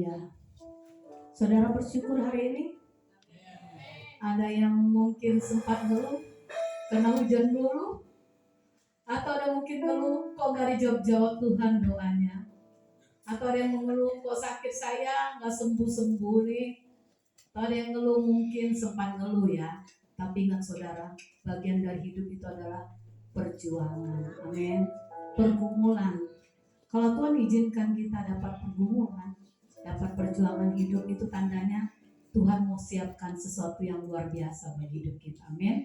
Haleluya. Saudara bersyukur hari ini? Ada yang mungkin sempat ngeluh karena hujan dulu, atau ada mungkin ngeluh kok gak dijawab Tuhan doanya, atau ada yang mengeluh kok sakit saya gak sembuh-sembuh nih, atau ada yang ngeluh mungkin sempat ngeluh ya. Tapi ingat saudara, bagian dari hidup itu adalah perjuangan. Amin. Pergumulan. Kalau Tuhan izinkan kita dapat pergumulan, dapat perjuangan hidup, itu tandanya Tuhan mau siapkan sesuatu yang luar biasa bagi hidup kita. Amin.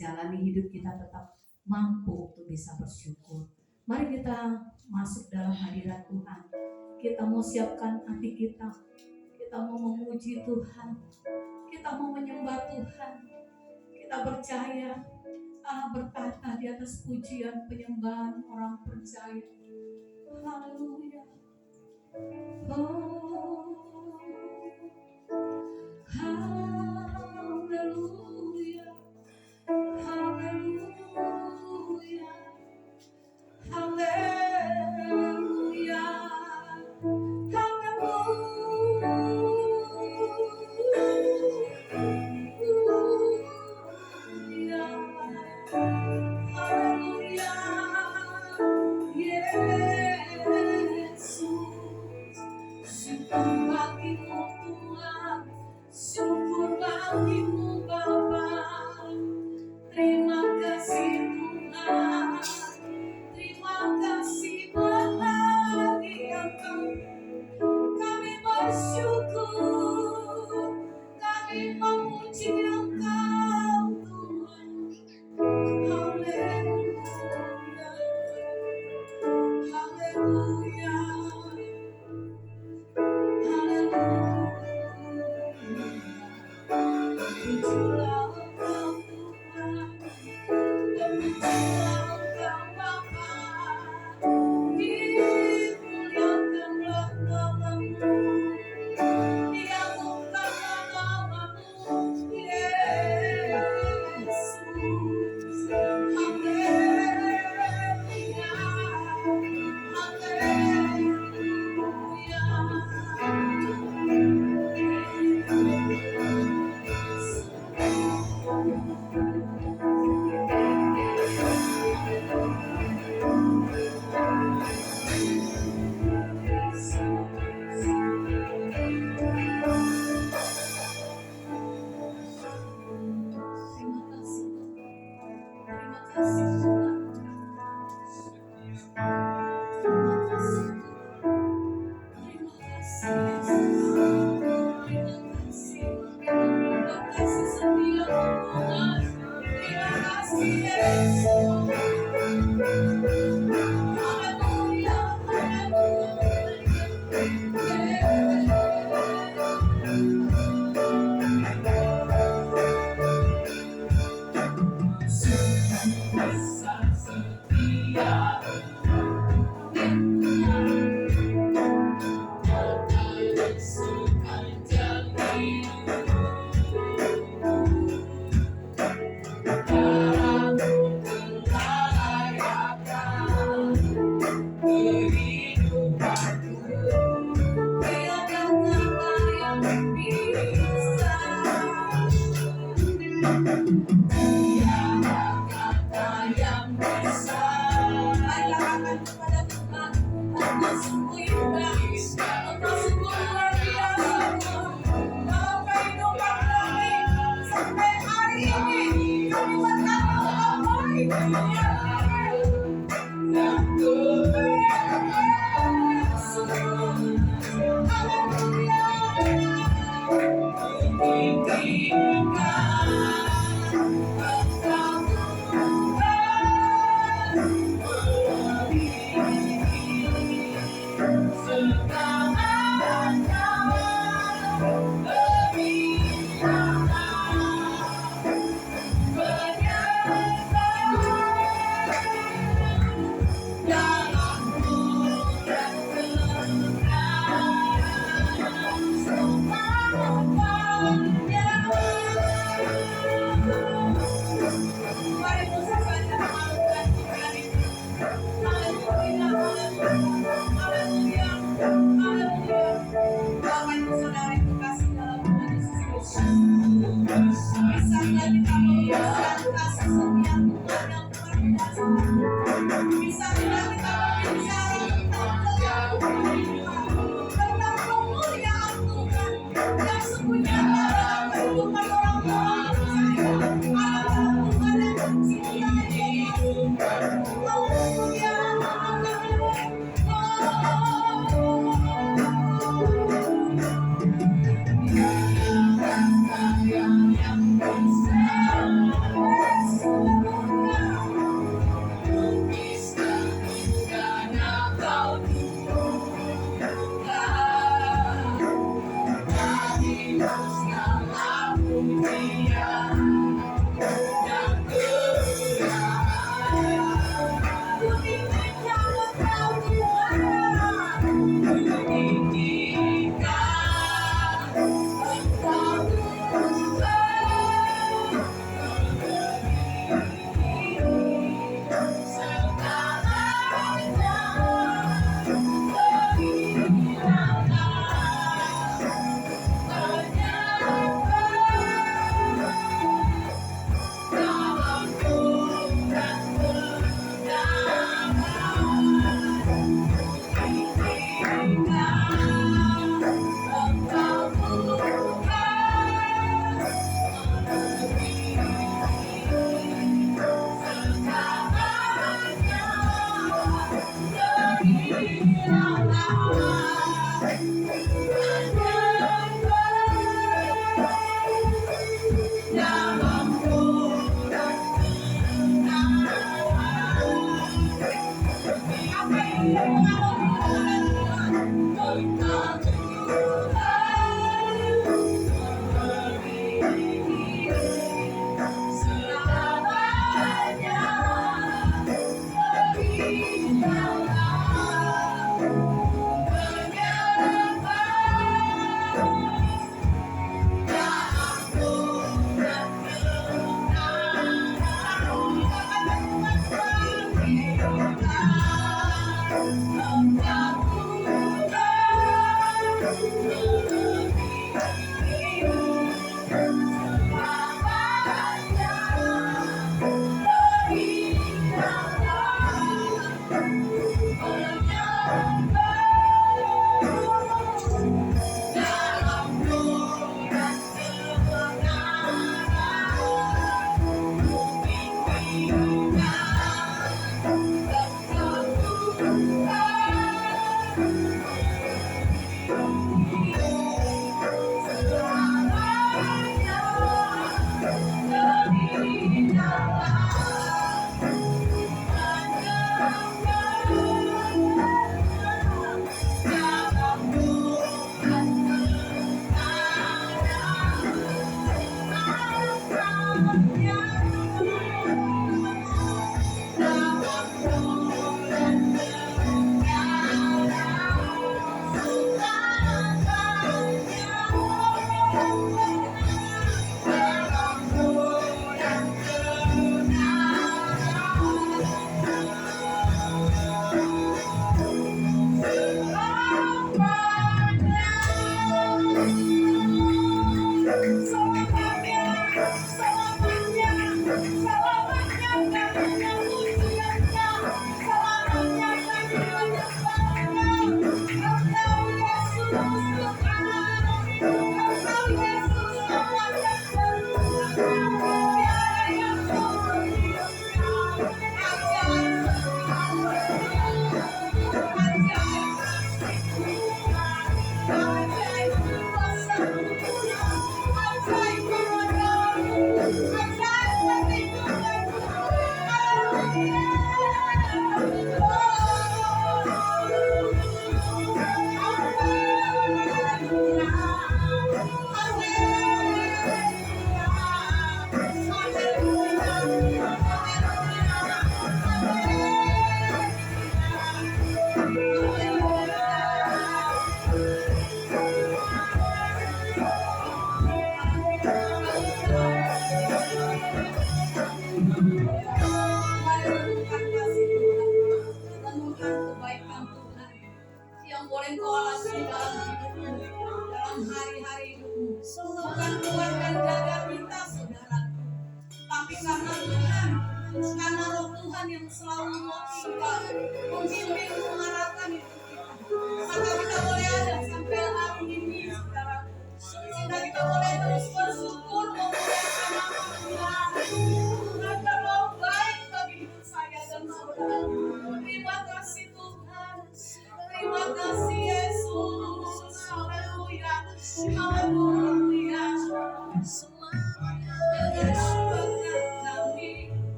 Jalani hidup kita tetap mampu untuk bisa bersyukur. Mari kita masuk dalam hadirat Tuhan. Kita mau siapkan hati kita. Kita mau memuji Tuhan. Kita mau menyembah Tuhan. Kita percaya Allah bertata di atas pujian penyembahan orang percaya. Haleluya. Oh, haleluya. Haleluya. Haleluya. Syukur bagimu Bapa, terima kasih Tuhan, terima kasih bagi Engkau. Kami bersyukur, kami memuji Engkau Tuhan. Haleluya, haleluya. Pujilah Engkau Tuhan, dan pujilah Engkau Bapa, dimuliakanlah nama-Mu, diagungkanlah nama-Mu, Yesus. Haleluya,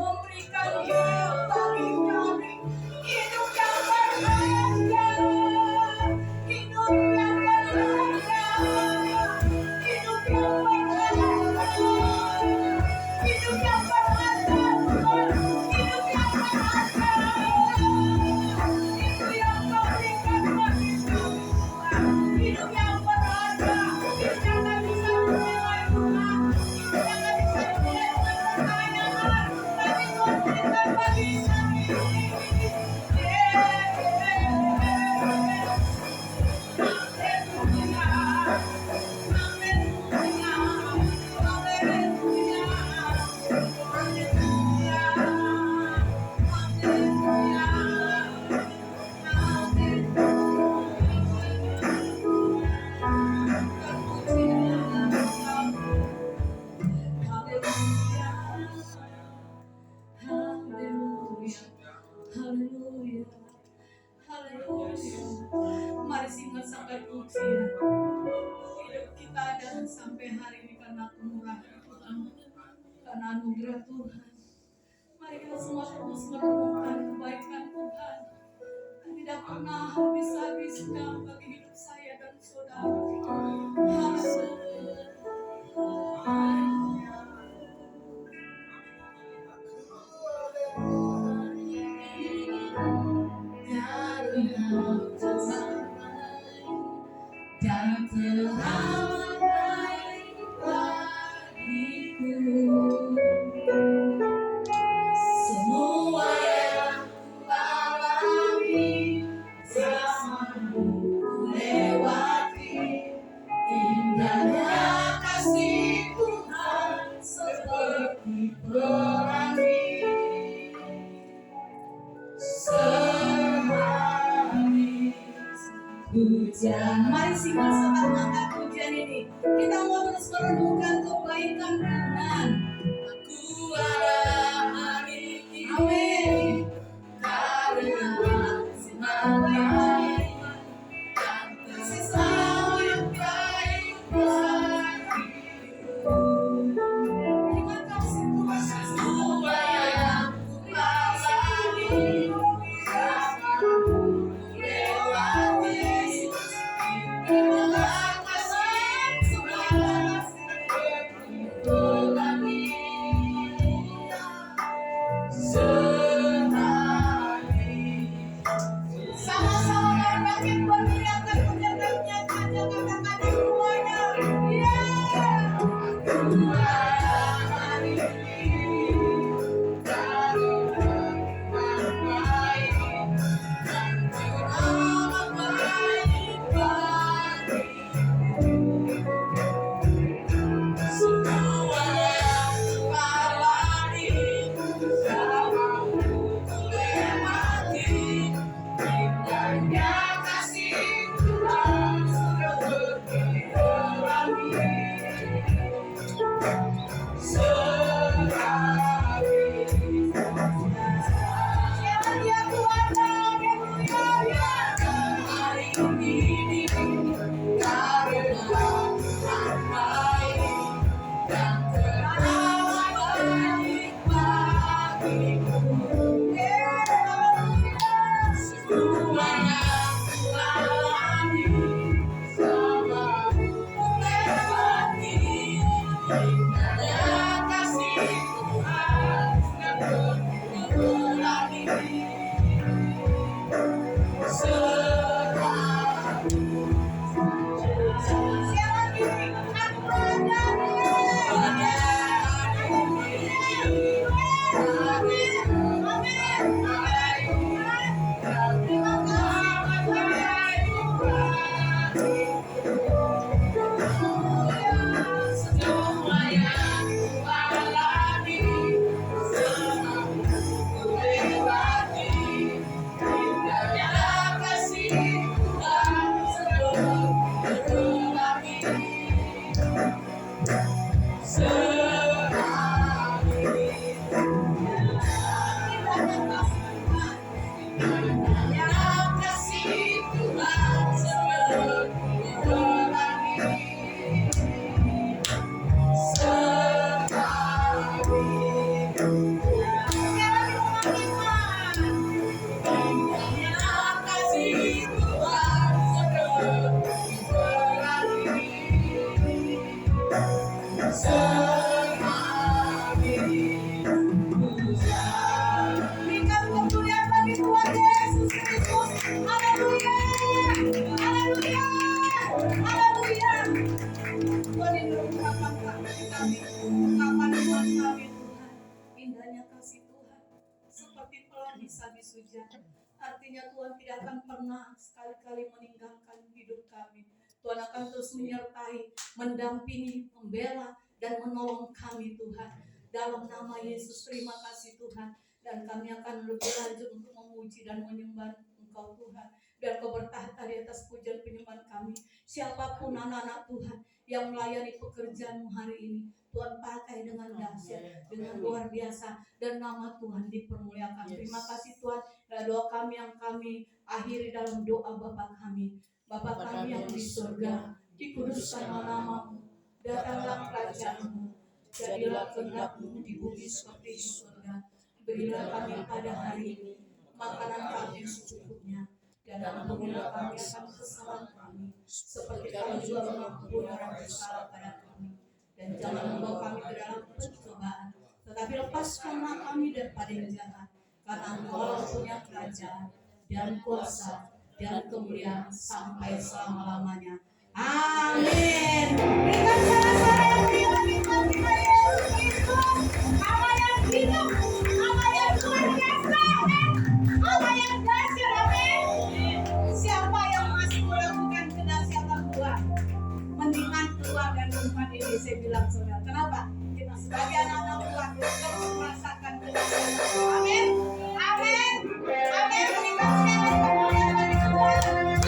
Memberikan hidup bagi kami. karena anugerah Tuhan. Mari kita semua terus merenungkan kebaikan Tuhan yang tidak pernah habis-habisnya bagi hidup saya dan saudara. Dan terlambat bagiku semua yang alami bersamamu lewati indahnya kasih Tuhan seperti pelangi semanis hujan. Mari simak sekat angkat hujan ini. Kita mau terus merenungkan kebaikan Tuhan. Aku ada hari ini. Amin. Karena semangat dan kasih sayang baik bagiku. Terima kasih Tuhan semua yang alami bersamamu lewati indahnya kasih Tuhan seperti pelangi semanis. Sama-sama mari bangkit berteriakan pujian-pujian saja katakan semuanya. Aku hari ini karena baik dan teramat baik bagiku. Semua yang alami bersamamu lewati indahnya kasih Tuhan seperti pelangi semanis. Siapa dia Tuhan? Haleluya. Hari ini karena Tuhan baik dan teramat baik bagiku. Semua yang alami bersamamu lewati indahnya kasih Tuhan seperti pelangi semanis. Siapa lagi? Aku ada. Semua yang alami bersamamu lewati indahnya kasih Tuhan seperti pelangi Berikan kemuliaan bagi Tuhan Yesus Kristus. Haleluya. Haleluya. Haleluya. Tuhan ini ungkapan kami, ungkapan Tuhan kami Tuhan. Indahnya kasih Tuhan seperti pelangi habis hujan. Artinya Tuhan tidak akan pernah sekali-kali meninggalkan hidup kami. Tuhan akan terus menyertai, mendampingi, membela, dan menolong kami Tuhan. Dalam nama Yesus, terima kasih Tuhan. Dan kami akan lebih lanjut untuk memuji dan menyembah Engkau Tuhan. Biar Kau bertahta di atas pujian penyembahan kami. Siapapun anak-anak Tuhan yang melayani pekerjaanmu hari ini, Tuhan pakai dengan dahsyat, dengan luar biasa, dan nama Tuhan dipermuliakan. Terima kasih Tuhan. Dan doa kami yang kami akhiri dalam doa Bapa kami. Bapa kami yang di surga, dikuduskanlah namamu, datanglah kerajaanmu, Jadilah kehendak-Mu di bumi seperti di surga. Berilah kami pada hari ini makanan kami secukupnya, dan ampunilah kami akan kesalahan kami, seperti kami juga mengampuni orang bersalah pada kami. Dan jangan membawa kami ke dalam pencobaan, tetapi lepaskanlah kami daripada yang jahat. Karena Engkau punya kerajaan dan kuasa dan kemuliaan sampai selama-lamanya. Amin. Berikan salah-salah yang berikan kita Yesus Kristus, Allah yang hidup, Allah yang luar biasa, Allah yang dahsyat. Amin. Siapa yang masih melakukan kedahsyatan Tuhan, mendingan keluar dari tempat ini. Saya bilang saudara, kenapa? Kita sebagai anak-anak Tuhan harus merasakan kedahsyatan Tuhan. Amin. Amin. Amin. Berikan sekali kemuliaan bagi Tuhan.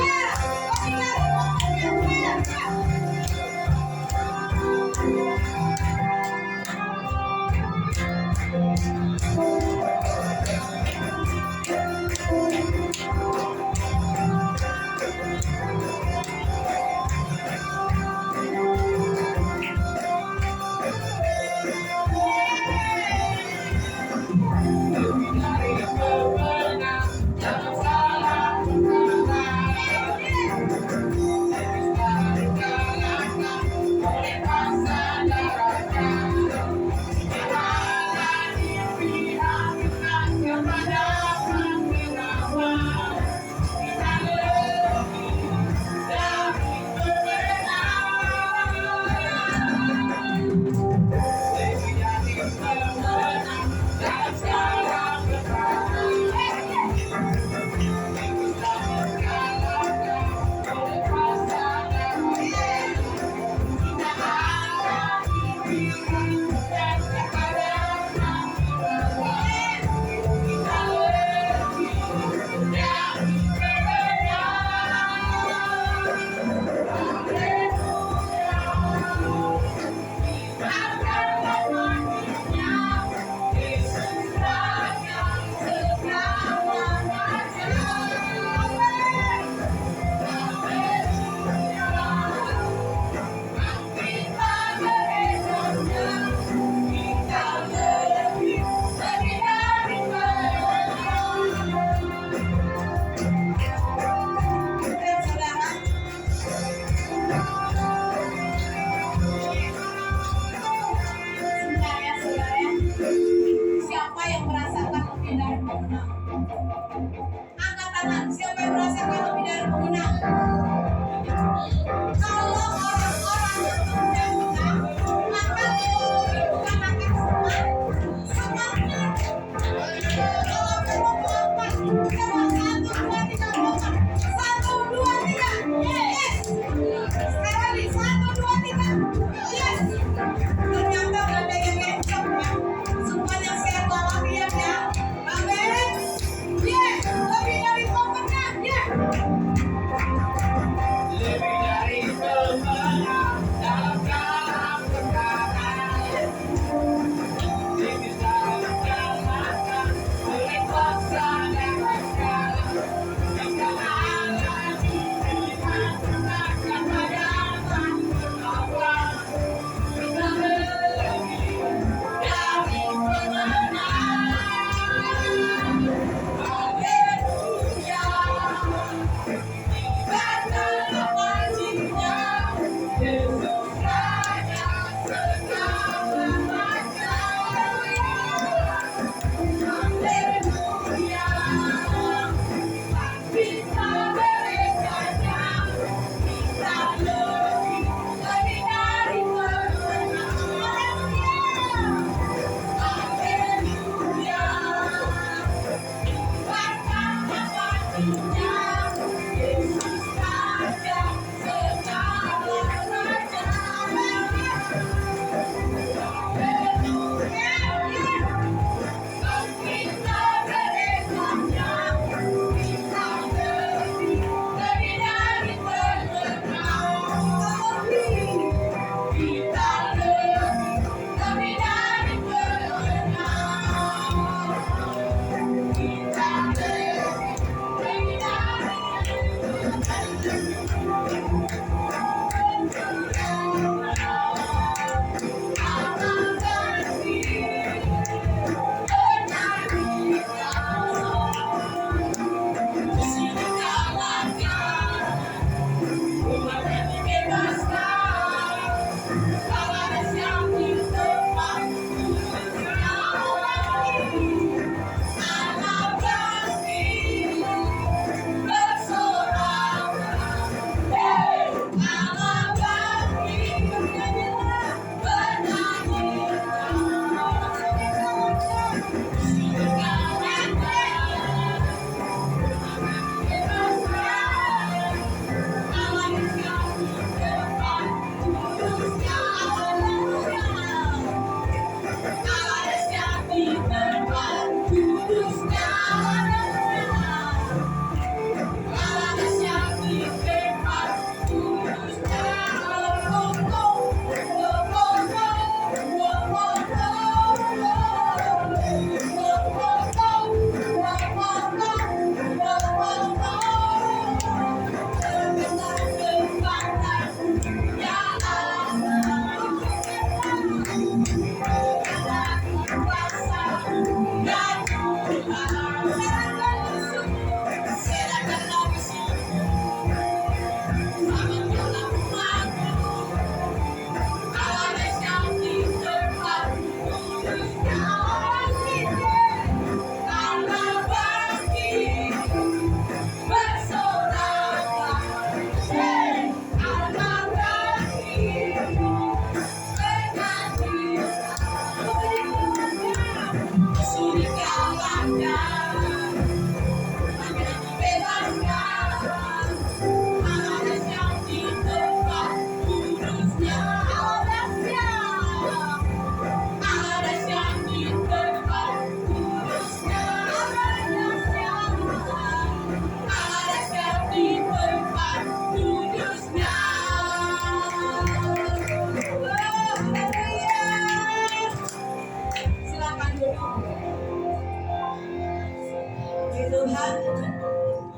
Tuhan,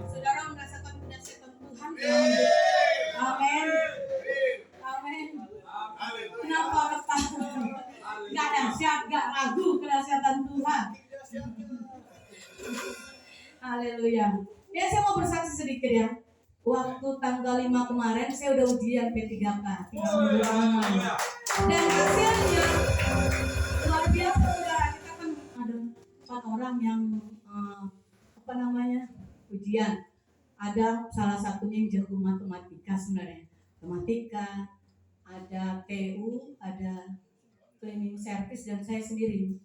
saudara merasakan kedahsyatan Tuhan. Amin. Amin. Kenapa retak? Gak dahsyat, gak ragu kedahsyatan Tuhan. Haleluya. Ya, saya mau bersaksi sedikit ya. Waktu tanggal 5 kemarin saya udah ujian P3K, 3 bulan. Dan hasilnya luar biasa, saudara. Kita kan ada 4 orang yang ujian. Ada salah satunya yang jago matematika sebenarnya. Matematika, ada TU, ada cleaning service, dan saya sendiri.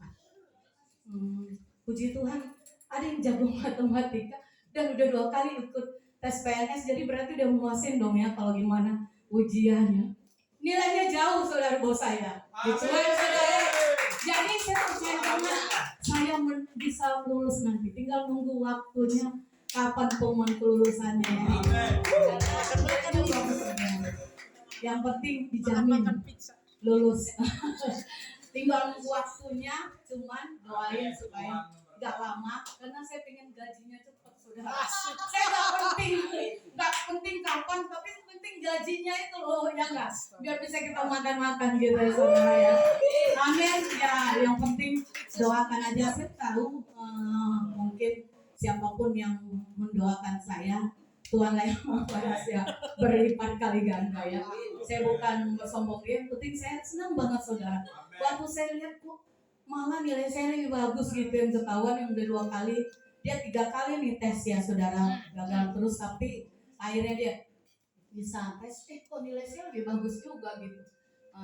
Puji Tuhan, ada yang jago matematika dan udah 2 kali ikut tes PNS, jadi berarti udah muasin dong ya kalau gimana ujiannya. Nilainya jauh saudara bos saya. Saudara. Jadi saya percaya banget saya bisa lulus nanti. Tinggal nunggu waktunya kapan pengumuman kelulusannya. Yang penting dijamin lulus. Tinggal nunggu waktunya, cuman doain supaya gak lama karena saya pengen gajinya cepat saudara. Saya gak penting kapan, tapi penting gajinya itu loh ya enggak, biar bisa kita makan-makan gitu ya saudara ya. Amin ya, yang penting doakan aja. Saya tahu mungkin siapapun yang mendoakan saya, Tuhan lah yang membalas ya berlipat kali ganda ya. Saya bukan bersombong, yang penting saya senang banget saudara. Waktu saya lihat kok malah nilai saya lebih bagus gitu, yang ketahuan yang udah 2 kali, dia 3 kali nih tes ya saudara, gagal terus, tapi akhirnya dia bisa tes, kok nilai saya lebih bagus juga gitu.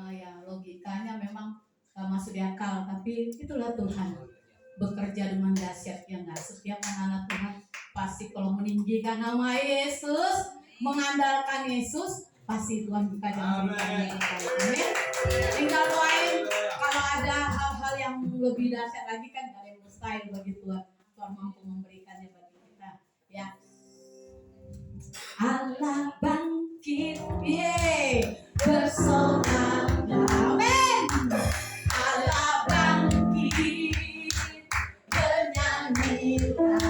Ya logikanya memang gak masuk di akal, tapi itulah Tuhan bekerja dengan dahsyat ya enggak. Setiap anak Tuhan pasti kalau meninggikan nama Yesus, mengandalkan Yesus, pasti Tuhan buka jalan yang terbaik. Amin. Tinggal doain, kalau ada hal-hal yang lebih dahsyat lagi kan gak ada yang mustahil bagi Tuhan. Tuhan mampu memberikannya bagi kita. Ya. Allah bangkit, bersorak. Amin. Allah bangkit, bernyanyilah.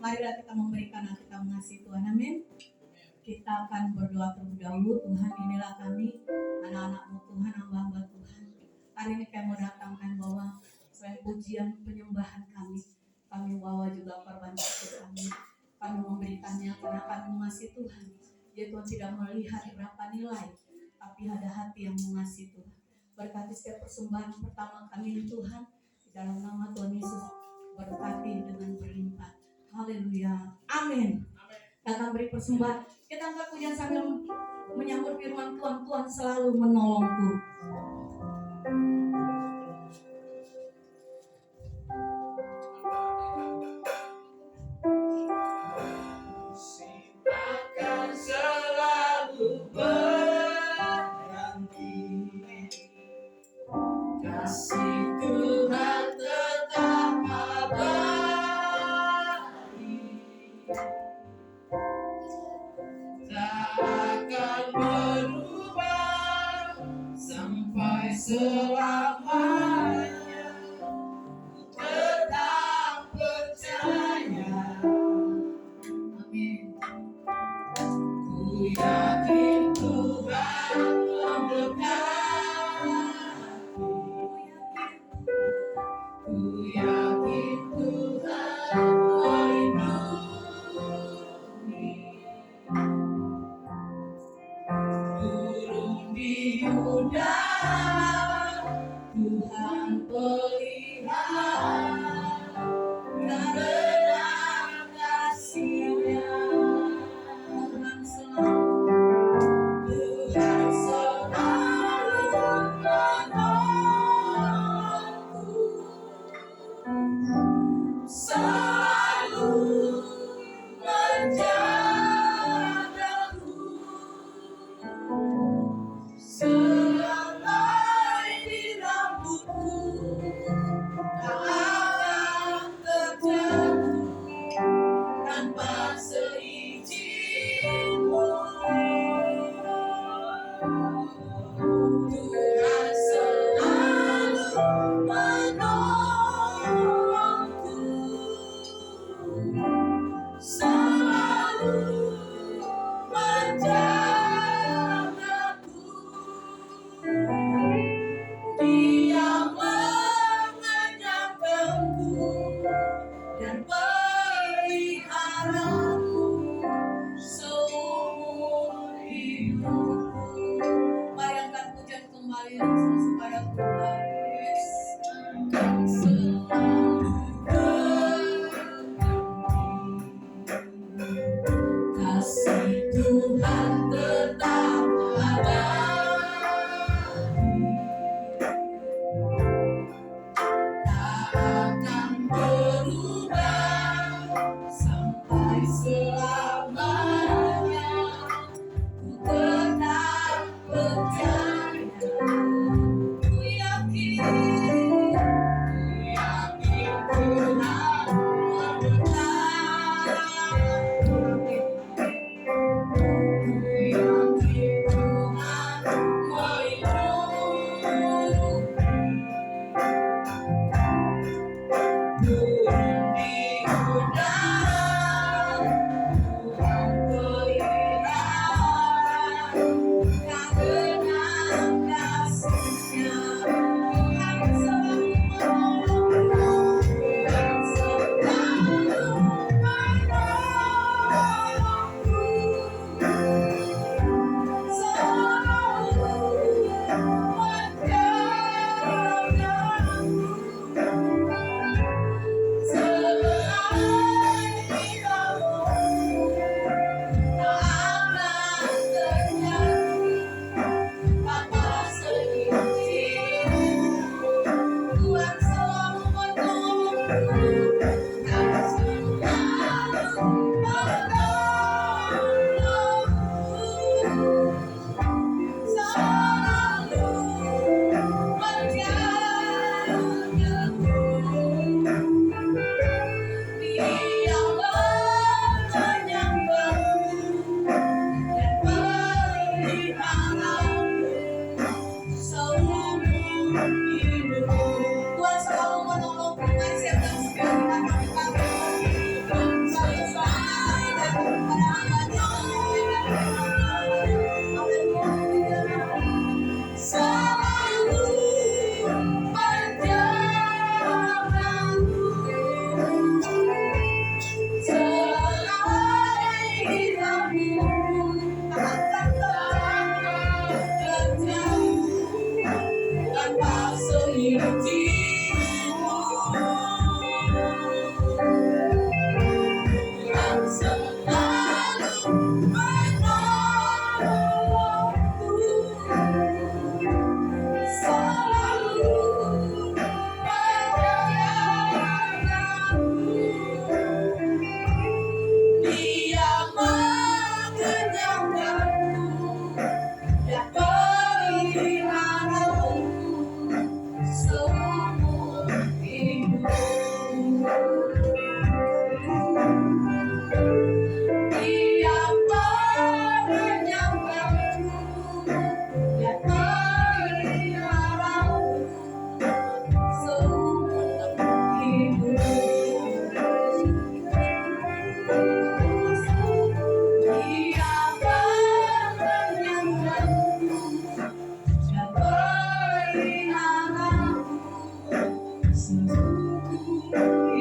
Marilah kita memberikan dan kita mengasihi Tuhan. Amin. Kita akan berdoa terlebih dahulu. Tuhan, inilah kami, anak-anak-Mu Tuhan, hamba-hamba Tuhan. Hari ini kami mau datangkan bahwa selain pujian penyembahan kami bawa juga korban syukur kami. Kami memberikannya karena kami mengasihi Tuhan. Ya Tuhan, tidak melihat berapa nilai, tapi ada hati yang mengasihi Tuhan. Berkati setiap persembahan pertama kami Tuhan, di dalam nama Tuhan Yesus, berkati dengan berlimpah. Haleluya. Amin. Kita akan beri persembahan. Kita angkat pujian sambil menyambut firman Tuhan. Tuhan selalu menolongku. Akan selalu berganti. Kasih Tuhan tetap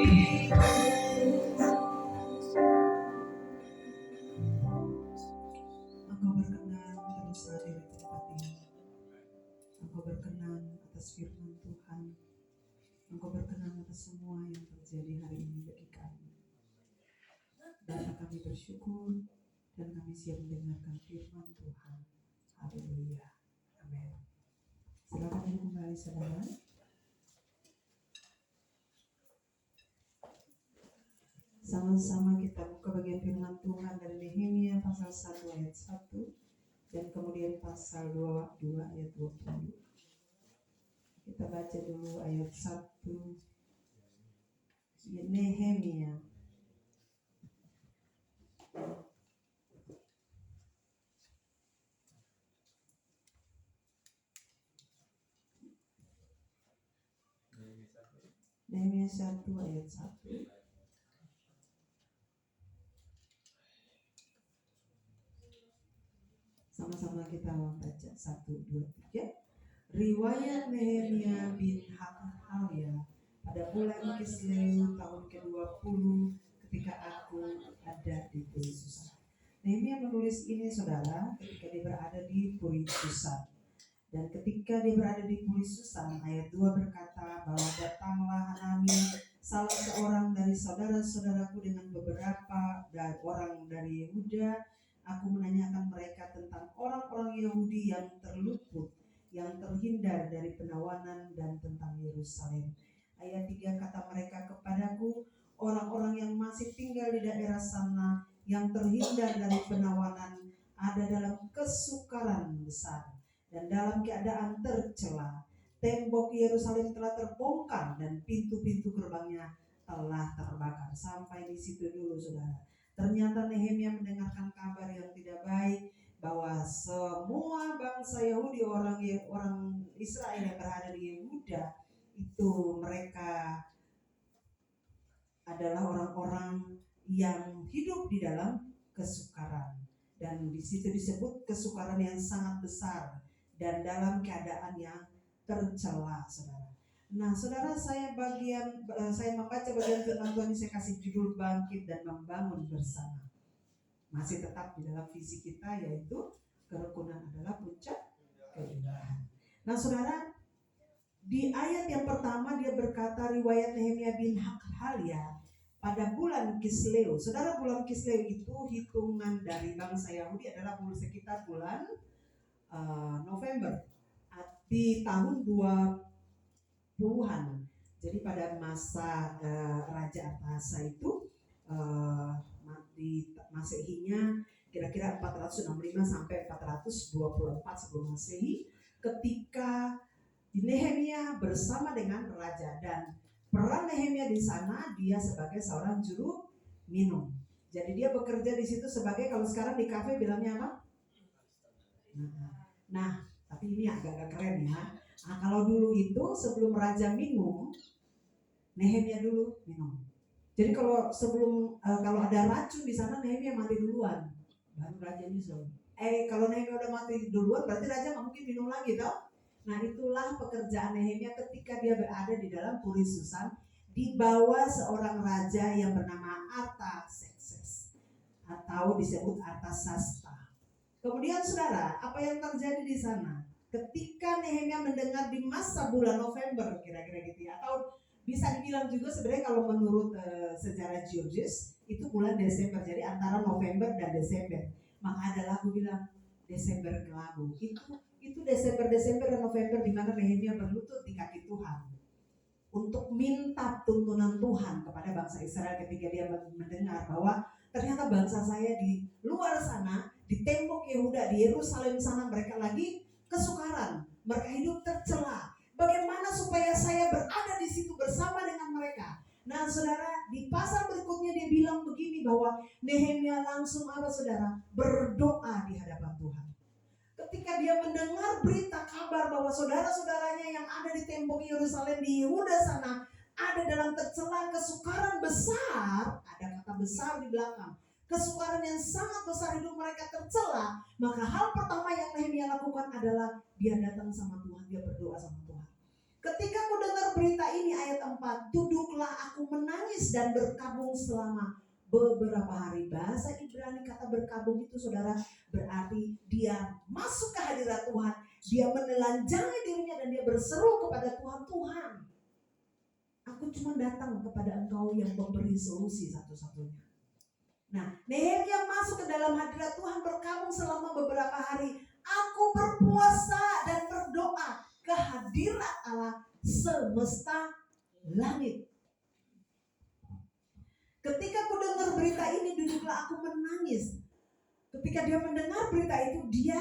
Firman Tuhan, Engkau berkenan atas semua yang terjadi hari ini bagi kami. Dan kami bersyukur dan kami siap mendengarkan firman Tuhan. Haleluya. Amin. Silakan duduk kembali saudara. Sama-sama kita buka bagian firman Tuhan dari Nehemia pasal 1 ayat 1 dan kemudian pasal 2 ayat 20. Kita baca dulu ayat 1 Nehemia. Nehemia 1 ayat 1. Sama-sama kita baca 1, 2, 3. Riwayat Nehemia bin Hakaliah pada bulan Kisleu tahun ke-20 ketika aku ada di Puri Susan. Nehemia menulis ini saudara ketika dia berada di Puri Susan. Dan ketika dia berada di Puri Susan, ayat 2 berkata bahwa datanglah Hanani, salah seorang dari saudara-saudaraku dengan beberapa orang dari Yehuda. Aku menanyakan mereka tentang orang-orang Yahudi yang terluput, yang terhindar dari penawanan dan tentang Yerusalem. Ayat 3 kata mereka kepadaku, orang-orang yang masih tinggal di daerah sana yang terhindar dari penawanan ada dalam kesukaran besar dan dalam keadaan tercela. Tembok Yerusalem telah terbongkar dan pintu-pintu gerbangnya telah terbakar. Sampai di situ dulu saudara. Ternyata Nehemia mendengarkan kabar yang tidak baik bahwa semua bangsa Yahudi, orang Israel yang berada di Yehuda itu mereka adalah orang-orang yang hidup di dalam kesukaran, dan di situ disebut kesukaran yang sangat besar dan dalam keadaan yang tercela, saudara. Nah, saudara, saya membaca bagian firman Tuhan, saya kasih judul bangkit dan membangun bersama. Masih tetap di dalam visi kita, yaitu kerukunan adalah puncak keindahan. Nah saudara, di ayat yang pertama dia berkata riwayat Nehemia bin Hakaliah pada bulan Kisleu. Saudara, bulan Kisleu itu hitungan dari bangsa Yahudi adalah sekitar bulan November di tahun 20-an. Jadi pada masa Raja Artahasa itu di Masehinya kira-kira 465 sampai 424 sebelum Masehi, ketika Nehemia bersama dengan raja, dan peran Nehemia di sana dia sebagai seorang juru minum. Jadi dia bekerja di situ sebagai, kalau sekarang di kafe bilangnya apa? Nah, tapi ini agak keren ya. Nah, kalau dulu itu sebelum raja minum, Nehemia dulu minum. Jadi kalau sebelum kalau ada racun di sana, Nehemia mati duluan, baru raja nyusul. Kalau Nehemia udah mati duluan, berarti raja nggak mungkin minum lagi, toh? Nah, itulah pekerjaan Nehemia ketika dia berada di dalam Puri Susan, di bawah seorang raja yang bernama Artaxerxes atau disebut Artasasta. Kemudian saudara, apa yang terjadi di sana? Ketika Nehemia mendengar di masa bulan November, kira-kira gitu ya, atau bisa dibilang juga sebenarnya kalau menurut sejarah Georges itu bulan Desember, jadi antara November dan Desember. Maka ada lagu bilang Desember kelabu. Itu Desember dan November di mana Nehemia berlutut di kaki Tuhan untuk minta tuntunan Tuhan kepada bangsa Israel ketika dia mendengar bahwa ternyata bangsa saya di luar sana, di tembok Yehuda, di Yerusalem sana mereka lagi kesukaran, mereka hidup tercela. Bagaimana supaya saya berada di situ bersama dengan mereka? Nah saudara, di pasal berikutnya dia bilang begini, bahwa Nehemia langsung apa saudara? Berdoa di hadapan Tuhan. Ketika dia mendengar berita kabar bahwa saudara-saudaranya yang ada di tembok Yerusalem di Yehuda sana ada dalam tercela kesukaran besar, ada kata besar di belakang, kesukaran yang sangat besar, hidup mereka tercela, maka hal pertama yang Nehemia lakukan adalah dia datang sama Tuhan, dia berdoa sama Tuhan. Ketika ku dengar berita ini, ayat 4, duduklah aku menangis dan berkabung selama beberapa hari. Bahasa Ibrani kata berkabung itu saudara berarti dia masuk ke hadirat Tuhan, dia menelanjangi dirinya dan dia berseru kepada Tuhan, Tuhan, aku cuma datang kepada Engkau yang memberi solusi satu-satunya. Nah, Nehemia masuk ke dalam hadirat Tuhan, berkabung selama beberapa hari. Aku berpuasa dan berdoa ke hadirat Allah semesta langit. Ketika aku dengar berita ini, duduklah aku menangis. Ketika dia mendengar berita itu, dia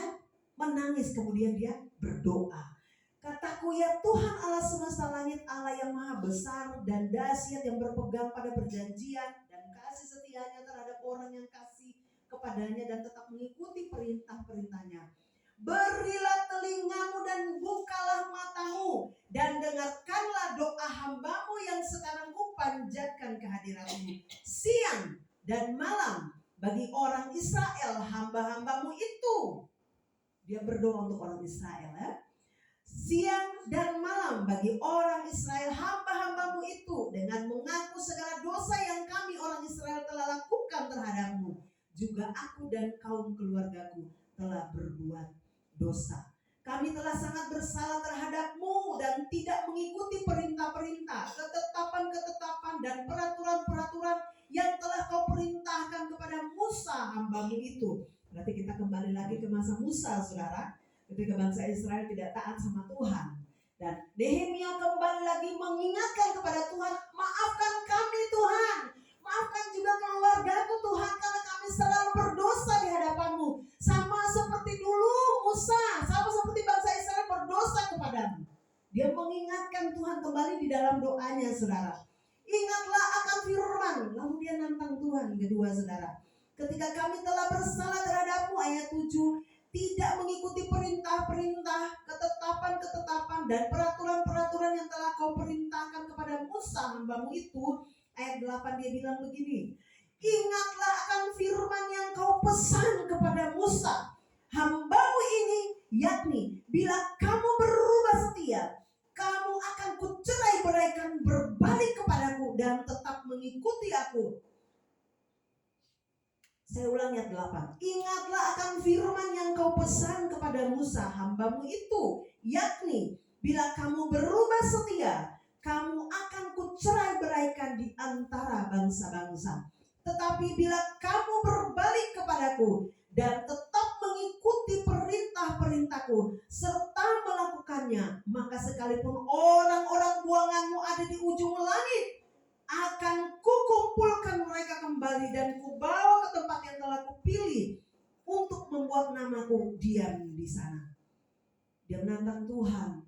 menangis, kemudian dia berdoa. Kataku, ya Tuhan Allah semesta langit, Allah yang maha besar dan dahsyat, yang berpegang pada perjanjian dan kasih setianya terhadap orang yang kasih kepadanya dan tetap mengikuti perintah-perintahnya. Berilah telingamu dan bukalah matamu dan dengarkanlah doa hambamu yang sekarang kupanjatkan ke hadiratmu siang dan malam bagi orang Israel, hamba-hambamu itu. Dia berdoa untuk orang Israel, ya. Siang dan malam bagi orang Israel, hamba-hambamu itu, dengan mengaku segala dosa yang kami orang Israel telah lakukan terhadapmu. Juga aku dan kaum keluargaku telah berbuat dosa. Kami telah sangat bersalah terhadapmu dan tidak mengikuti perintah-perintah, ketetapan-ketetapan dan peraturan-peraturan yang telah kau perintahkan kepada Musa hambamu itu. Berarti kita kembali lagi ke masa Musa, saudara, ketika bangsa Israel tidak taat sama Tuhan. Dan Nehemia kembali lagi mengingatkan kepada Tuhan, maafkan kami Tuhan, maafkan juga keluargaku Tuhan, karena kami selalu berdosa di hadapanmu. Sama seperti dulu Musa, sama seperti bangsa Israel berdosa kepadamu. Dia mengingatkan Tuhan kembali di dalam doanya, saudara. Ingatlah akan firman, lalu dia nantang Tuhan. Kedua, saudara, ketika kami telah bersalah terhadapmu, ayat 7, tidak mengikuti perintah-perintah, ketetapan-ketetapan dan peraturan-peraturan yang telah kau perintahkan kepada Musa hambamu itu. Ayat 8 dia bilang begini, ingatlah akan firman yang kau pesan kepada Musa hambamu ini, yakni bila kamu berubah setia, kamu akan kucerai-beraikan berbalik kepadaku dan tetap mengikuti aku. Saya ulang ayat 8. Ingatlah akan firman yang kau pesan kepada Musa hambamu itu, yakni bila kamu berubah setia, kamu akan kucerai-beraikan di antara bangsa-bangsa. Tetapi bila kamu berbalik kepadaku dan tetap mengikuti perintah-perintahku serta melakukannya, maka sekalipun orang-orang buanganmu ada di ujung langit, akan kukumpulkan mereka kembali dan kubawa ke tempat yang telah kupilih untuk membuat namaku diam di sana. Dia menantang Tuhan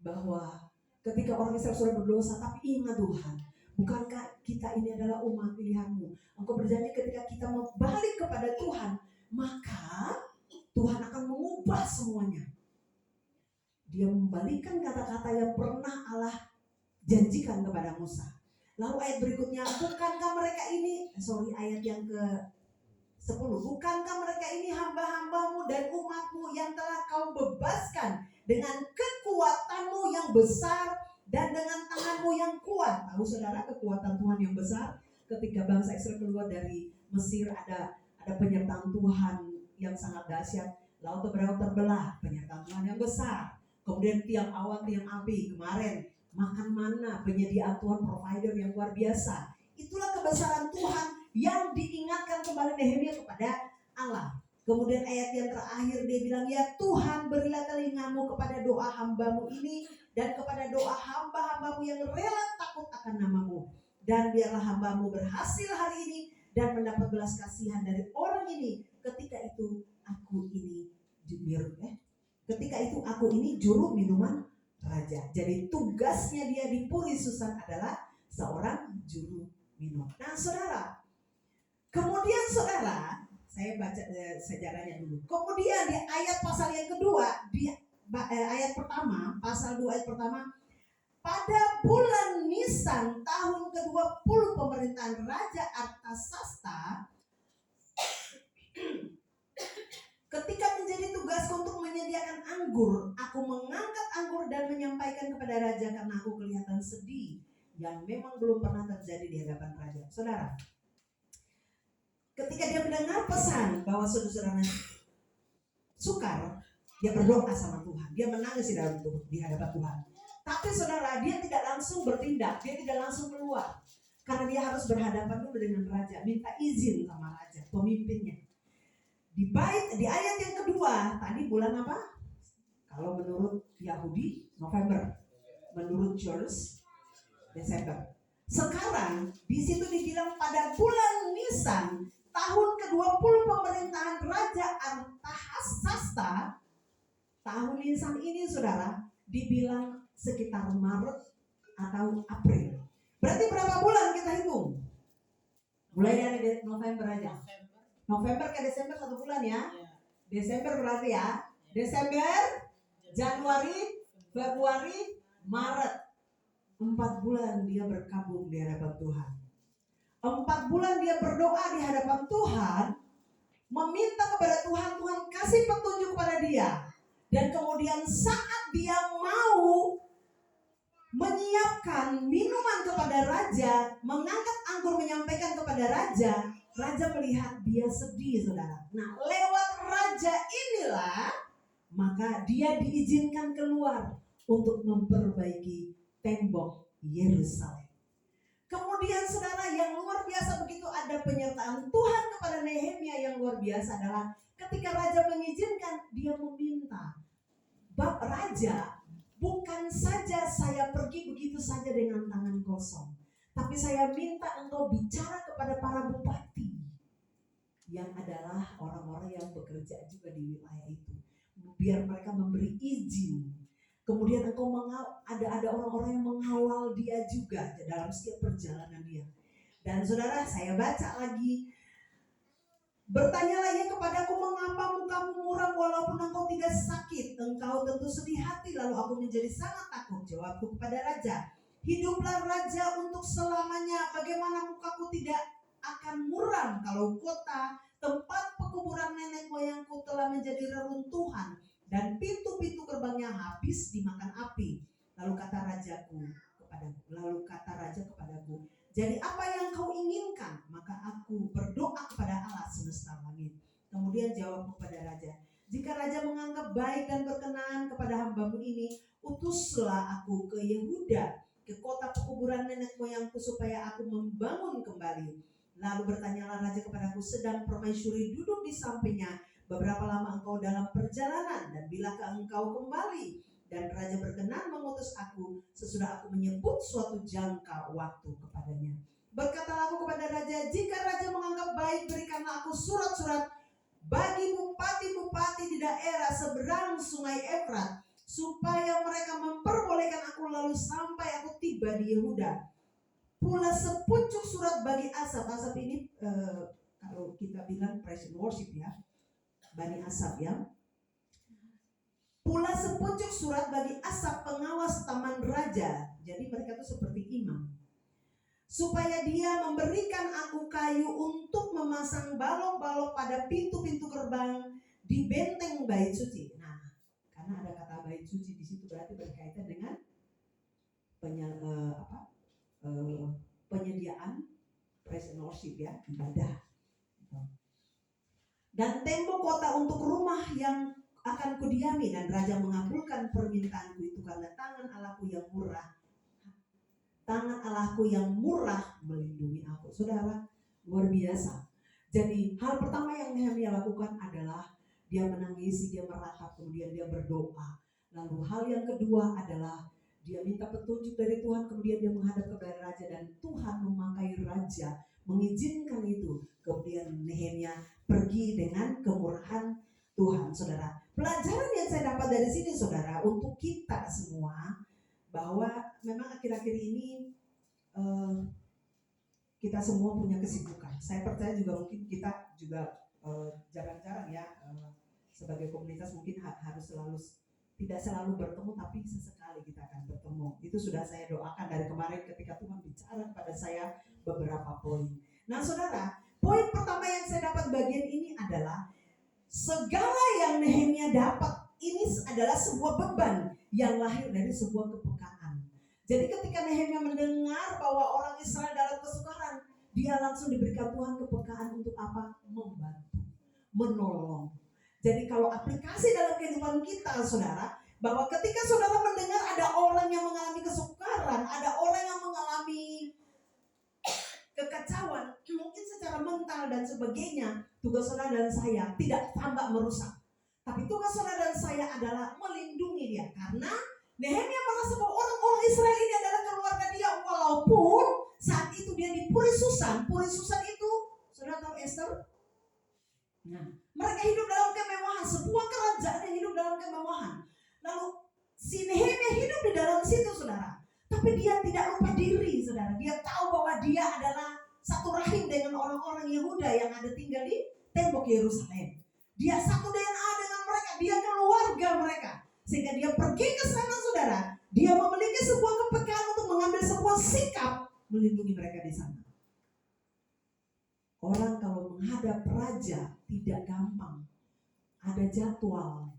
bahwa ketika orang Israel sudah berdosa, tapi ingat Tuhan, bukankah kita ini adalah umat pilihanmu? Engkau berjanji ketika kita mau balik kepada Tuhan, maka Tuhan akan mengubah semuanya. Dia membalikkan kata-kata yang pernah Allah janjikan kepada Musa. Lalu ayat berikutnya, bukankah mereka ini, ayat yang ke-10, bukankah mereka ini hamba-hambamu dan umatmu yang telah kau bebaskan dengan kekuatanmu yang besar dan dengan tanganmu yang kuat. Tahu saudara kekuatan Tuhan yang besar? Ketika bangsa Israel keluar dari Mesir, ada penyertaan Tuhan yang sangat dahsyat. Laut terbelah, penyertaan Tuhan yang besar. Kemudian tiang awan, tiang api. Kemarin makan mana, penyediaan Tuhan, provider yang luar biasa. Itulah kebesaran Tuhan yang diingatkan kembali Nehemia kepada Allah. Kemudian ayat yang terakhir dia bilang, ya Tuhan, berilah telingamu kepada doa hambamu ini dan kepada doa hamba-hambamu yang rela takut akan namamu. Dan biarlah hambamu berhasil hari ini dan mendapat belas kasihan dari orang ini. Ketika itu aku ini juru minuman raja. Jadi tugasnya dia di Puri Susan adalah seorang juru minum. Nah saudara, kemudian saudara, saya baca sejarahnya dulu. Kemudian di ayat pasal yang kedua, di ayat pertama, pasal 2 ayat pertama, pada bulan Nisan tahun ke-20 pemerintahan Raja Artasasta, ketika menjadi menjadi tugasku untuk menyediakan anggur. Aku mengangkat anggur dan menyampaikan kepada raja karena aku kelihatan sedih yang memang belum pernah terjadi di hadapan raja. Saudara, ketika dia mendengar pesan bahwa saudara-saudaranya sukar, dia berdoa sama Tuhan. Dia menangis di hadapan Tuhan. Tapi saudara, dia tidak langsung bertindak, dia tidak langsung keluar. Karena dia harus berhadapan dulu dengan raja, minta izin sama raja, pemimpinnya. Di ayat yang kedua, tadi bulan apa? Kalau menurut Yahudi, November. Menurut George, Desember. Sekarang di situ dibilang pada bulan Nisan, tahun ke-20 pemerintahan Raja Artahsasta. Tahun Nisan ini saudara, dibilang sekitar Maret atau April. Berarti berapa bulan kita hitung? Mulai dari November aja. November ke Desember 1 bulan ya. Desember berarti ya. Desember, Januari, Februari, Maret. 4 bulan dia berkabung di hadapan Tuhan. 4 bulan dia berdoa di hadapan Tuhan, meminta kepada Tuhan, Tuhan kasih petunjuk kepada dia. Dan kemudian saat dia mau menyiapkan minuman kepada raja, mengangkat anggur menyampaikan kepada raja, raja melihat dia sedih saudara. Nah lewat raja inilah maka dia diizinkan keluar untuk memperbaiki tembok Yerusalem. Kemudian saudara yang luar biasa begitu ada penyertaan Tuhan kepada Nehemia yang luar biasa adalah ketika raja mengizinkan, dia meminta, Bab Raja, bukan saja saya pergi begitu saja dengan tangan kosong, tapi saya minta engkau bicara kepada para bupati yang adalah orang-orang yang bekerja juga di wilayah itu, biar mereka memberi izin. Kemudian engkau ada orang-orang yang mengawal dia juga dalam setiap perjalanan dia. Dan saudara, saya baca lagi, bertanyalah ia kepadaku, mengapa mukamu muram walaupun engkau tidak sakit? Engkau tentu sedih hati. Lalu aku menjadi sangat takut. Jawabku kepada raja, hiduplah raja untuk selamanya. Bagaimana mukaku tidak akan muram kalau kota tempat pekuburan nenek moyangku telah menjadi reruntuhan dan pintu-pintu gerbangnya habis dimakan api. Lalu kata raja kepadaku, jadi apa yang kau inginkan? Maka aku berdoa kepada Allah semesta langit. Kemudian jawab kepada raja, jika raja menganggap baik dan berkenan kepada hambamu ini, utuslah aku ke Yehuda, ke kota pekuburan nenek moyangku, supaya aku membangun kembali. Lalu bertanyalah raja kepadaku, sedang permaisuri duduk di sampingnya, beberapa lama engkau dalam perjalanan, dan bilakah engkau kembali? Dan raja berkenan mengutus aku sesudah aku menyebut suatu jangka waktu kepadanya. Berkatalah aku kepada raja, jika raja menganggap baik, berikanlah aku surat-surat bagi bupati-bupati di daerah seberang sungai Efrat, supaya mereka memperbolehkan aku lalu sampai aku tiba di Yehuda. Pula sepucuk surat bagi Asaf. Asaf ini kalau kita bilang praise and worship ya, Bani Asaf ya. Pula sepucuk surat bagi Asaf pengawas taman raja. Jadi mereka itu seperti imam. Supaya dia memberikan aku kayu untuk memasang balok-balok pada pintu-pintu gerbang di benteng bait suci. Nah, karena ada kata bait suci di situ berarti berkaitan dengan penyediaan praise and worship ya, ibadah. Dan tembok kota untuk rumah yang akan kudiami, dan raja mengabulkan permintaanku itu karena tangan Allahku yang murah melindungi aku. Saudara, luar biasa. Jadi hal pertama yang Nehemia lakukan adalah dia menangis, dia meratap, kemudian dia berdoa. Lalu hal yang kedua adalah dia minta petunjuk dari Tuhan, kemudian dia menghadap kepada raja, dan Tuhan memakai raja mengizinkan itu. Kemudian Nehemia pergi dengan kemurahan Tuhan. Saudara, pelajaran yang saya dapat dari sini saudara, untuk kita semua, bahwa memang akhir-akhir ini kita semua punya kesibukan. Saya percaya juga mungkin kita juga jarang-jarang ya sebagai komunitas mungkin harus tidak selalu bertemu, tapi sesekali kita akan bertemu. Itu sudah saya doakan dari kemarin ketika Tuhan bicara kepada saya beberapa poin. Nah saudara, poin pertama yang saya dapat bagian ini adalah segala yang Nehemia dapat ini adalah sebuah beban yang lahir dari sebuah kepekaan. Jadi ketika Nehemia mendengar bahwa orang Israel dalam kesukaran, dia langsung diberikan Tuhan kepekaan untuk apa? Membantu, menolong. Jadi kalau aplikasi dalam kehidupan kita, saudara, bahwa ketika saudara mendengar ada orang yang mengalami kesukaran, ada orang yang mengalami kekacauan, mungkin secara mental dan sebagainya, tugas saudara dan saya tidak tambah merusak. Tapi tugas saudara dan saya adalah melindungi dia. Karena Nehemia merasa bahwa orang-orang Israel ini adalah keluarga dia. Walaupun saat itu dia di Puri Susan. Puri Susan itu, saudara tahu Esther? Nah, mereka hidup dalam kemewahan. Sebuah kerajaan yang hidup dalam kemewahan. Lalu si Nehemia hidup di dalam situ, saudara. Tapi dia tidak lupa diri, saudara. Dia tahu bahwa dia adalah satu rahim dengan orang-orang Yehuda yang ada tinggal di tembok Yerusalem. Dia satu DNA dengan mereka. Dia keluarga mereka. Sehingga dia pergi ke sana, saudara. Dia memiliki sebuah kepekaan untuk mengambil sebuah sikap melindungi mereka di sana. Orang kalau menghadap raja tidak gampang. Ada jadwal.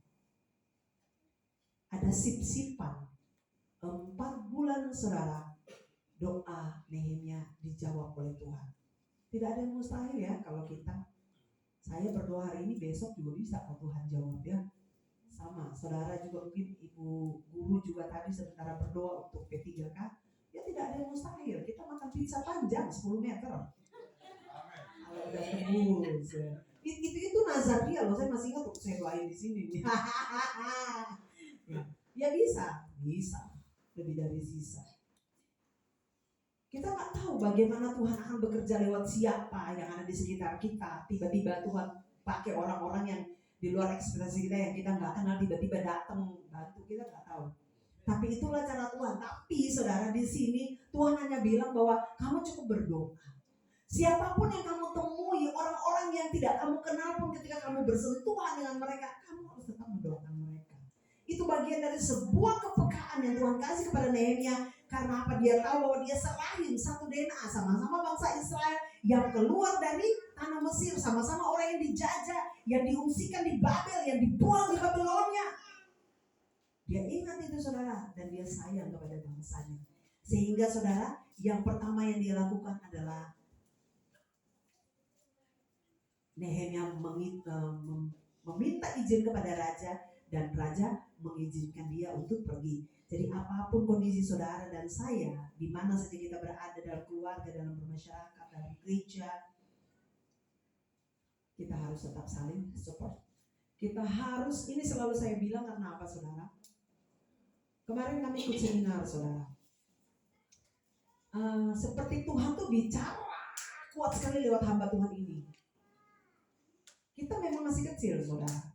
Ada sip-sipan. 4 bulan, saudara, doa Nehemia dijawab oleh Tuhan. Tidak ada yang mustahil ya kalau kita. Saya berdoa hari ini, besok juga bisa kalau Tuhan jawab ya. Sama, saudara juga mungkin ibu guru juga tadi sementara berdoa untuk P3K. Ya tidak ada yang mustahil. Kita makan pizza panjang 10 meter. Kalau udah tembus. Itu nazar dia loh. Saya masih ingat waktu saya doain di sini. Ya bisa. Lebih dari sisa. Kita nggak tahu bagaimana Tuhan akan bekerja lewat siapa yang ada di sekitar kita. Tiba-tiba Tuhan pakai orang-orang yang di luar ekspektasi kita, yang kita nggak kenal, tiba-tiba datang bantu, kita nggak tahu. Tapi itulah cara Tuhan. Tapi saudara, di sini Tuhan hanya bilang bahwa kamu cukup berdoa. Siapapun yang kamu temui, orang-orang yang tidak kamu kenal pun, ketika kamu bersentuhan dengan mereka, kamu harus tetap mendoakan mereka. Itu bagian dari sebuah kepekaan yang Tuhan kasih kepada Nehemia. Karena apa? Dia tahu bahwa dia serahin satu DNA, sama-sama bangsa Israel yang keluar dari tanah Mesir, sama-sama orang yang dijajah, yang diungsikan di Babel, yang dibuang di Babilonia. Dia ingat itu, saudara, dan dia sayang kepada bangsanya. Sehingga saudara, yang pertama yang dia lakukan adalah Nehemia meminta izin kepada raja, dan raja mengizinkan dia untuk pergi. Jadi apapun kondisi saudara dan saya, di mana saja kita berada, dalam keluarga, dalam bermasyarakat, dalam gereja, kita harus tetap saling support. Kita harus, ini selalu saya bilang karena apa, saudara? Kemarin kami ikut seminar, saudara. Seperti Tuhan tuh bicara kuat sekali lewat hamba Tuhan ini. Kita memang masih kecil, saudara.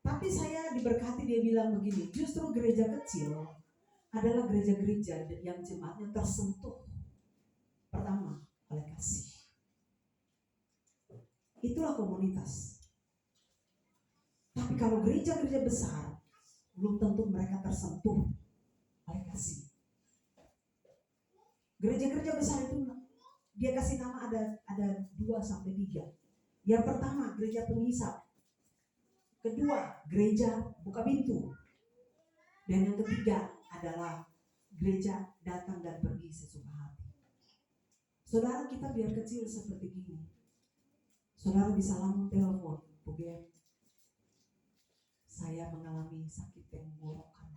Tapi saya diberkati, dia bilang begini, justru gereja kecil adalah gereja-gereja yang jemaatnya tersentuh pertama oleh kasih. Itulah komunitas. Tapi kalau gereja-gereja besar, belum tentu mereka tersentuh oleh kasih. Gereja-gereja besar itu dia kasih nama ada 2-3. Yang pertama gereja penghisap. Kedua, gereja buka pintu. Dan yang ketiga adalah gereja datang dan pergi sesuka hati. Saudara, kita biar kecil seperti gini. Saudara bisa langsung telepon, Bugen, saya mengalami sakit tenggorokan.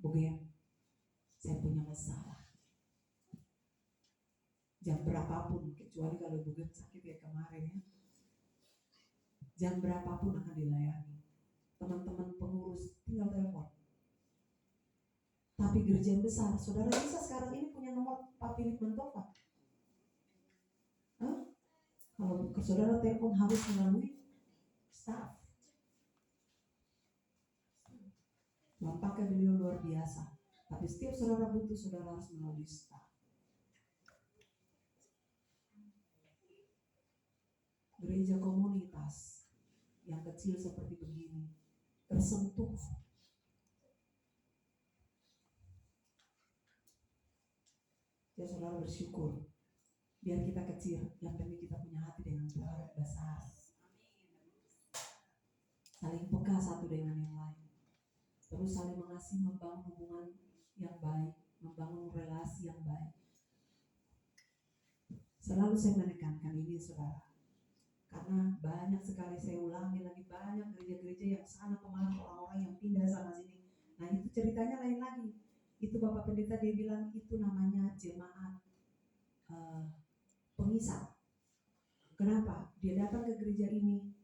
Bugen, saya punya masalah. Jam berapapun, kecuali kalau Bugen sakit kayak kemarin ya. Jam berapapun akan dilayani. Teman-teman pengurus tinggal telepon. Tapi gereja yang besar, saudara bisa sekarang ini punya nomor Pak Philip Mentopa. Kalau saudara telepon harus melalui staff. Nampaknya beliau luar biasa. Tapi setiap saudara butuh, saudara harus melalui staff. Gereja komunitas yang kecil seperti begini tersentuh. Ya saudara bersyukur. Biar kita kecil, yang penting kita punya hati dengan Tuhan besar. saling peka satu dengan yang lain, terus saling mengasihi, membangun hubungan yang baik, membangun relasi yang baik. Selalu saya menekankan ini saudara, karena banyak sekali, saya ulangi lagi, banyak gereja-gereja yang sana kemari, orang-orang yang pindah sana sini. Nah itu ceritanya lain lagi. Itu Bapak Pendeta dia bilang itu namanya jemaat pengisap. Kenapa? Dia datang ke gereja ini,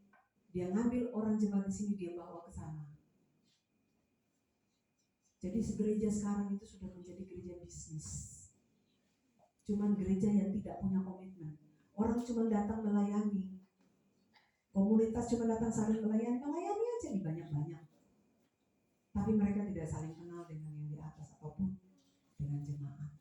dia ngambil orang jemaat di sini, dia bawa ke sana. Jadi gereja sekarang itu sudah menjadi gereja bisnis. Cuman gereja yang tidak punya komitmen. Orang cuma datang melayani. Komunitas cuma datang saling melayani aja di banyak-banyak. Tapi mereka tidak saling kenal dengan yang di atas ataupun dengan jemaat.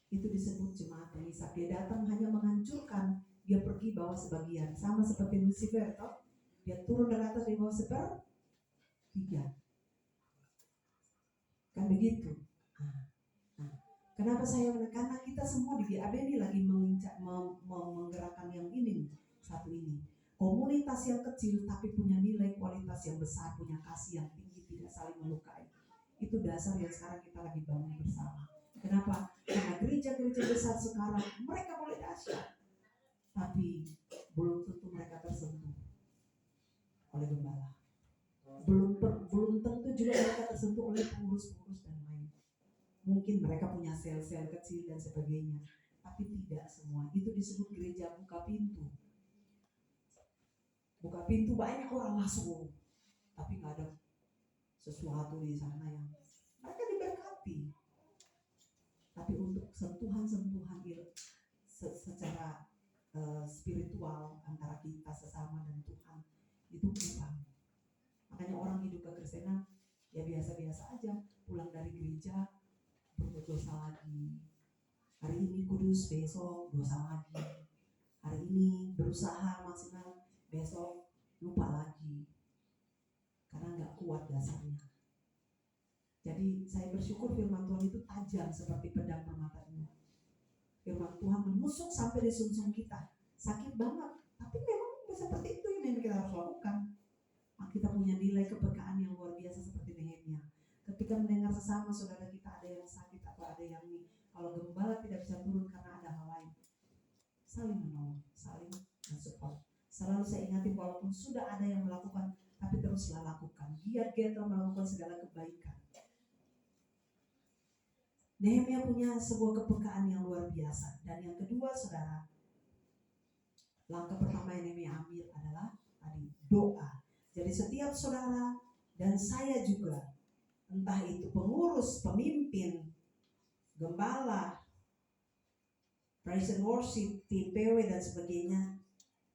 Itu disebut jemaat pengisap. Dia datang hanya menghancurkan, dia pergi bawa sebagian. Sama seperti Lucifer, toh? Dia turun dari atas, dia bawa sepertiga. Kan begitu. Kenapa saya menekan? Karena kita semua di GAB ini lagi menggerakkan yang ini, satu ini. Komunitas yang kecil tapi punya nilai kualitas yang besar, punya kasih yang tinggi, tidak saling melukai. Itu dasar yang sekarang kita lagi bangun bersama. Kenapa? Karena gereja-gereja besar sekarang mereka boleh dahsyat, tapi belum tentu mereka tersentuh oleh gembala. Belum tentu juga mereka tersentuh oleh pengurus-pengurus dan lain. Mungkin mereka punya sel-sel kecil dan sebagainya, tapi tidak semua. Itu disebut gereja buka pintu. Buka pintu banyak orang masuk, tapi nggak ada sesuatu di sana yang mereka diberkati. Tapi untuk sentuhan-sentuhan secara spiritual antara kita sesama dan Tuhan itu kurang. Makanya orang hidup kekristenan ya biasa-biasa aja, pulang dari gereja berbuat dosa lagi. Hari ini kudus, besok dosa lagi. Hari ini berusaha maksimal, besok lupa lagi. Karena nggak kuat dasarnya. Jadi saya bersyukur firman Tuhan itu tajam seperti pedang bermata dua. Firman Tuhan menusuk sampai di sumsum kita. Sakit banget, tapi memang seperti itu yang kita harus lakukan. Kita punya nilai kepekaan yang luar biasa seperti Nehemia. Ketika mendengar sesama saudara kita ada yang sakit atau ada yang ini, kalau gembala tidak bisa turun karena ada hal lain, saling menolong, saling mensupport. Selalu saya ingatin walaupun sudah ada yang melakukan, tapi teruslah lakukan. Giat melakukan segala kebaikan. Nehemia punya sebuah kepekaan yang luar biasa. Dan yang kedua saudara, langkah pertama yang Nehemia ambil adalah tadi doa. Jadi setiap saudara dan saya juga, entah itu pengurus, pemimpin, gembala, praise and worship, tim PW dan sebagainya,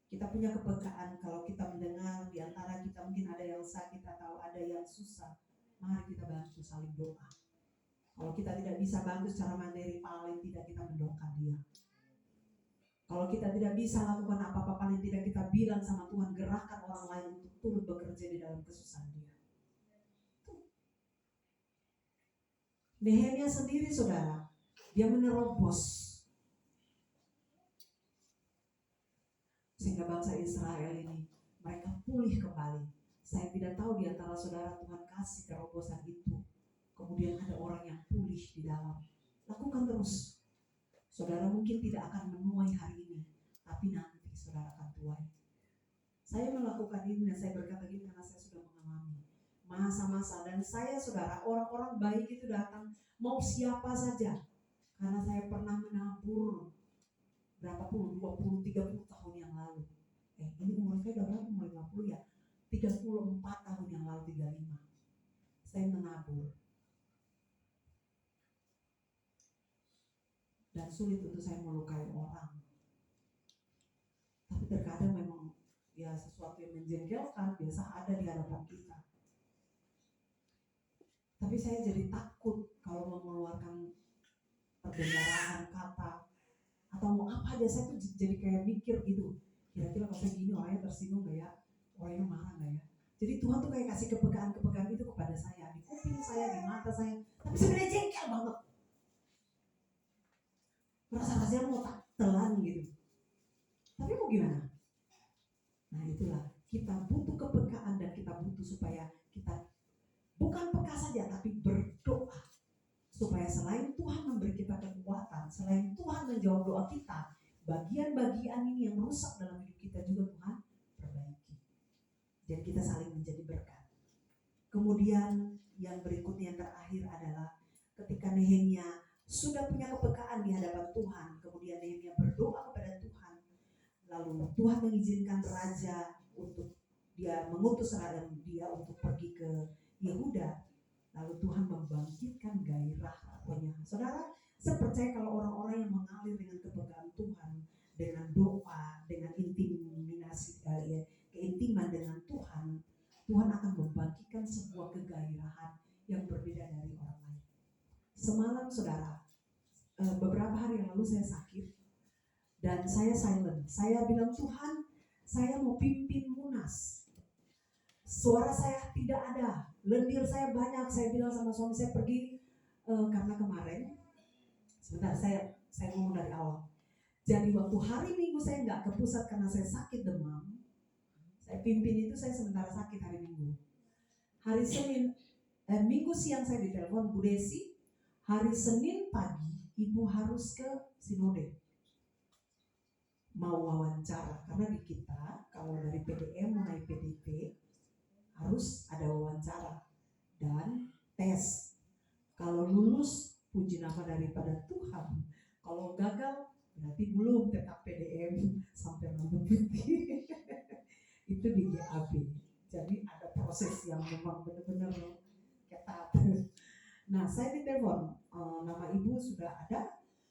kita punya kepekaan. Kalau kita mendengar di antara kita mungkin ada yang sakit atau ada yang susah, mari kita bantu saling doa. Kalau kita tidak bisa bantu secara mandiri, paling tidak kita mendoakan dia. Kalau kita tidak bisa lakukan apa-apa, paling tidak kita bilang sama Tuhan, gerakkan orang lain untuk turut bekerja di dalam kesusahan dia. Nehemia sendiri saudara, dia menerobos sehingga bangsa Israel ini mereka pulih kembali. Saya tidak tahu di antara saudara Tuhan kasih terobosan itu, kemudian ada orang yang pulih di dalam. Lakukan terus. Saudara mungkin tidak akan menuai hari ini, tapi nanti saudara akan tuai. Saya melakukan ini dan saya berkata ini karena saya sudah mengalami masa-masa, dan saya saudara, orang-orang baik itu datang mau siapa saja, karena saya pernah menabur berapa puluh, 20, 30 tahun yang lalu. Ini umur saya udah berapa, umur 50 ya, 34 tahun yang lalu, 35 saya menabur. Dan sulit untuk saya melukai orang. Tapi terkadang memang ya sesuatu yang menjengkelkan biasa ada di hadapan kita. Tapi saya jadi takut kalau mau mengeluarkan perbendaharaan kata atau mau apa aja, saya tuh jadi kayak mikir gitu. Kira-kira kalau saya gini orangnya tersinggung gak ya? Orangnya marah gak ya? Jadi Tuhan tuh kayak kasih kepekaan itu kepada saya, di kuping saya, di mata saya. Tapi sebenarnya jengkel banget. Rasa-rasanya mau tak telan gitu. Tapi mau gimana? Nah itulah kita butuh kepekaan dan kita butuh supaya kita bukan peka saja tapi berdoa. Supaya selain Tuhan memberi kita kekuatan, selain Tuhan menjawab doa kita, bagian-bagian ini yang rusak dalam hidup kita juga Tuhan perbaiki. Jadi kita saling menjadi berkat. Kemudian yang berikutnya yang terakhir adalah ketika Nehemia sudah punya kepekaan di hadapan Tuhan, kemudian Nehemia berdoa kepada Tuhan, lalu Tuhan mengizinkan raja untuk dia mengutus dia untuk pergi ke Yehuda, lalu Tuhan membangkitkan gairah pokoknya. Saudara, saya percaya kalau orang-orang yang mengalir dengan kepekaan Tuhan, dengan doa, dengan keintiman dengan Tuhan, Tuhan akan membangkitkan sebuah kegairahan yang berbeda dari orang lain. Semalam saudara, beberapa hari yang lalu saya sakit dan saya silent. Saya bilang, Tuhan, saya mau pimpin Munas. Suara saya tidak ada, lendir saya banyak. Saya bilang sama suami saya pergi karena kemarin, sebentar saya ngomong dari awal. Jadi waktu hari Minggu saya nggak ke pusat karena saya sakit demam. Saya pimpin itu saya sementara sakit hari Minggu. Hari Senin, Minggu siang saya ditelepon Bu Desi. Hari Senin pagi Ibu harus ke sinode. Mau wawancara karena di kita kalau dari PDM mau naik PDP harus ada wawancara dan tes. Kalau lulus puji nama daripada Tuhan. Kalau gagal berarti belum tetap PDM sampai rambut putih. Itu di GAB. Jadi ada proses yang memang benar-benar ketat. Nah saya ditelepon, nama ibu sudah ada,